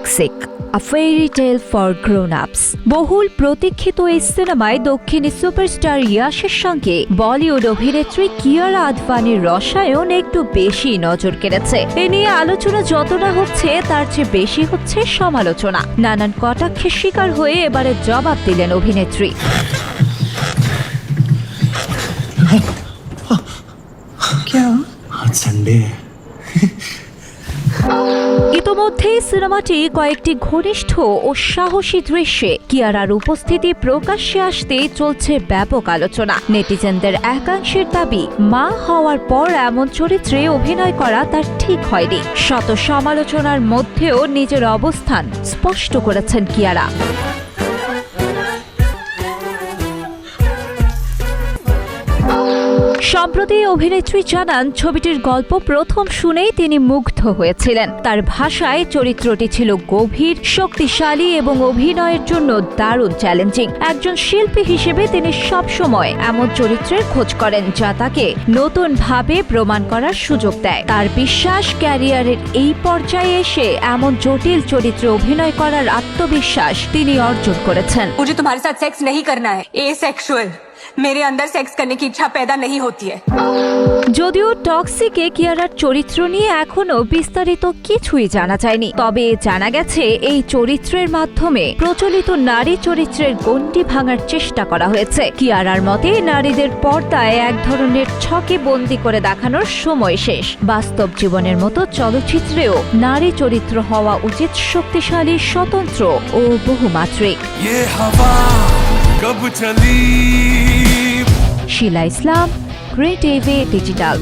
Toxic, a fairy tale for grown আপস। বহুল প্রতীক্ষিত এই সিনেমায় দক্ষিণী সুপারস্টার ইয়াশের সঙ্গে বলিউড অভিনেত্রী কিয়ারা আদভানির রসায়ন একটু বেশি নজর কেড়েছে। এ নিয়ে আলোচনা যত না হচ্ছে তার চেয়ে বেশি হচ্ছে সমালোচনা। নানান কটাক্ষের শিকার হয়ে এবারে জবাব দিলেন অভিনেত্রী। ইতোমধ্যেই সিনেমাটি কয়েকটি ঘনিষ্ঠ ও সাহসী দৃশ্যে কিয়ারার উপস্থিতি প্রকাশ্যে আসতেই চলছে ব্যাপক আলোচনা। নেটিজেনদের একাংশের দাবি, মা হওয়ার পর এমন চরিত্রে অভিনয় করা তার ঠিক হয়নি। শত সমালোচনার মধ্যেও নিজের অবস্থান স্পষ্ট করেছেন কিয়ারা। সম্প্রতি অভিনেত্রী জানান, ছবিটির গল্প প্রথম শুনেই তিনি মুগ্ধ হয়েছিলেন। তার ভাষায় চরিত্রটি ছিল গভীর, শক্তিশালী এবং অভিনয়ের জন্য দারুণ চ্যালেঞ্জিং। একজন শিল্পী হিসেবে তিনি সবসময় এমন চরিত্রের খোঁজ করেন যা তাকে নতুনভাবে প্রমাণ করার সুযোগ দেয়। তার বিশ্বাস, ক্যারিয়ারের এই পর্যায়ে এসে এমন জটিল চরিত্রে অভিনয় করার আত্মবিশ্বাস তিনি অর্জন করেছেন। मुझे तुम्हारे साथ सेक्स नहीं करना है, एसेक्सुअल। मेरे अंदर सेक्स करने की इच्छा पैदा नहीं होती है। যদিও টক্সিকে কিয়ারার চরিত্র নিয়ে এখনো বিস্তারিত কিছুই জানা যায়নি, তবে জানা গেছে এই চরিত্রের মাধ্যমে প্রচলিত নারী চরিত্রের গণ্ডি ভাঙার চেষ্টা করা হয়েছে। কিয়ারার মতে নারীদের পর্দায় এক ধরনের ছকে বন্দি করে দেখানোর সময় শেষ। বাস্তব জীবনের মতো চলচ্চিত্রেও নারী চরিত্র হওয়া উচিত শক্তিশালী, স্বতন্ত্র ও বহুমাত্রিক। শিলা ইসলাম, গ্রেট টিভি ডিজিটাল।